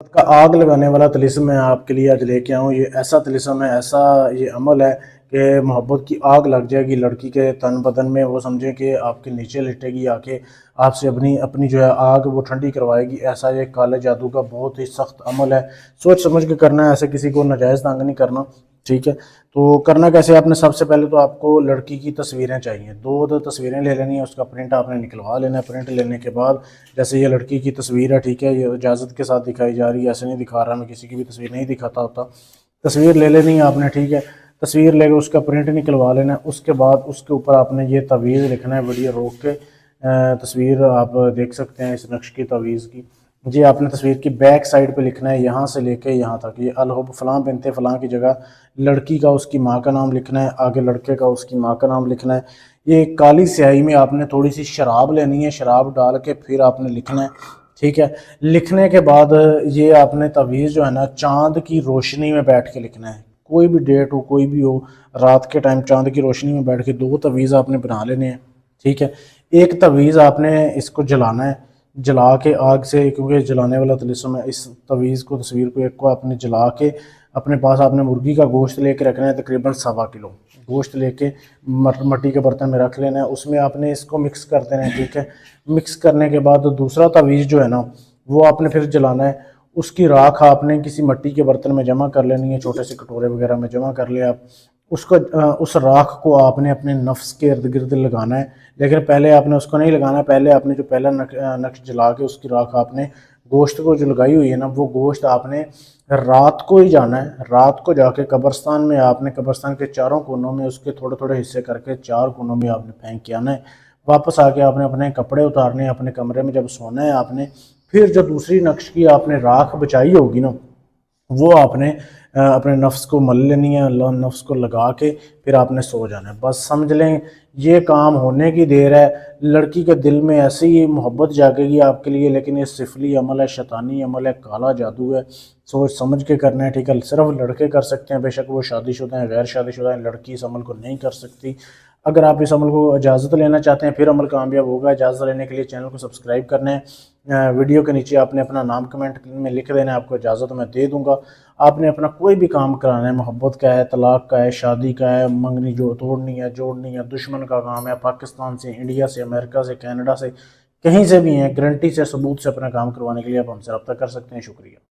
का आग लगाने वाला तिलिस्म मैं आपके लिए आज लेके आऊँ। ये ऐसा तिलिस्म है, ऐसा ये अमल है कि मोहब्बत की आग लग जाएगी लड़की के तन बदन में। वो समझें कि आपके नीचे लिटेगी आके, आपसे अपनी अपनी जो है आग वो ठंडी करवाएगी। ऐसा ये काले जादू का बहुत ही सख्त अमल है। सोच समझ के करना है, ऐसे किसी को नाजायज़ तंग नहीं करना। ठीक है, तो करना कैसे, आपने सबसे पहले तो आपको लड़की की तस्वीरें चाहिए, दो तस्वीरें ले लेनी है, उसका प्रिंट आपने निकलवा लेना है। प्रिंट लेने के बाद जैसे ये लड़की की तस्वीर है, ठीक है, ये इजाज़त के साथ दिखाई जा रही है, ऐसे नहीं दिखा रहा, मैं किसी की भी तस्वीर नहीं दिखाता होता। तस्वीर ले लेनी है आपने, ठीक है। तस्वीर लेकर उसका प्रिंट निकलवा लेना है। उसके बाद उसके ऊपर आपने ये तवीज़ लिखना है, वीडियो रोक के। तस्वीर आप देख सकते हैं इस नक्श की तवीज़ की। जी, आपने तस्वीर की बैक साइड पे लिखना है, यहाँ से लेके यहाँ तक, ये अलहुब फ़लाँ बिनते फ़लाँ की जगह लड़की का उसकी माँ का नाम लिखना है, आगे लड़के का उसकी माँ का नाम लिखना है। ये काली स्याही में आपने थोड़ी सी शराब लेनी है, शराब डाल के फिर आपने लिखना है। ठीक है, लिखने के बाद ये आपने तवीज़ जो है ना चाँद की रोशनी में बैठ के लिखना है। कोई भी डेट हो, कोई भी हो, रात के टाइम चाँद की रोशनी में बैठ के दो तवीज़ आपने बना लेने हैं। ठीक है, एक तवीज़ आपने इसको जलाना है, जला के आग से, क्योंकि जलाने वाला तिलिस्म है। इस तवीज़ को, तस्वीर को, एक को आपने जला के अपने पास आपने मुर्गी का गोश्त लेके रखना है, तकरीबन 1.25 किलो गोश्त लेके मट्टी के बर्तन में रख लेना है। उसमें आपने इसको मिक्स कर देना है। ठीक है, मिक्स करने के बाद दूसरा तवीज़ जो है ना वो आपने फिर जलाना है। उसकी राख आपने किसी मट्टी के बर्तन में जमा कर लेनी है, छोटे से कटोरे वगैरह में जमा कर लिया आप। उसको उस राख को आपने अपने नफ्स के इर्द गिर्द लगाना है, लेकिन पहले आपने उसको नहीं लगाना। पहले आपने जो पहला नक्श जला के उसकी राख आपने गोश्त को जो लगाई हुई है ना, वो गोश्त आपने रात को ही जाना है। रात को जाके कब्रस्तान में आपने, कब्रस्तान के चारों कोनों में उसके थोड़े थोड़े हिस्से करके 4 कोनों में आपने फेंक के आना है। वापस आके आपने अपने कपड़े उतारने हैं, अपने कमरे में जब सोना है आपने, फिर जो दूसरी नक्श की आपने राख बचाई होगी ना, वो आपने अपने नफ्स को मल लेनी है, नफ्स को लगा के फिर आपने सो जाना है। बस समझ लें ये काम होने की देर है। लड़की के दिल में ऐसे ही मोहब्बत जागेगी आपके लिए, लेकिन ये सिफली अमल है, शैतानी अमल है, काला जादू है। सोच समझ के करना है। ठीक है, सिर्फ लड़के कर सकते हैं, बेशक वो शादीशुदा हैं, गैर शादीशुदा हैं, लड़की इस अमल को नहीं कर सकती। अगर आप इस अमल को इजाज़त लेना चाहते हैं, फिर अमल कामयाब होगा। इजाज़त लेने के लिए चैनल को सब्सक्राइब करना है। वीडियो के नीचे आपने अपना नाम कमेंट में लिख देना है, आपको इजाज़त मैं दे दूंगा। आपने अपना कोई भी काम कराना है, मोहब्बत का है, तलाक का है, शादी का है, मंगनी जो तोड़नी है, जोड़नी है, दुश्मन का काम है, पाकिस्तान से, इंडिया से, अमेरिका से, कनाडा से, कहीं से भी हैं, गारंटी से, सबूत से अपना काम करवाने के लिए आप हमसे रब्ता कर सकते हैं। शुक्रिया।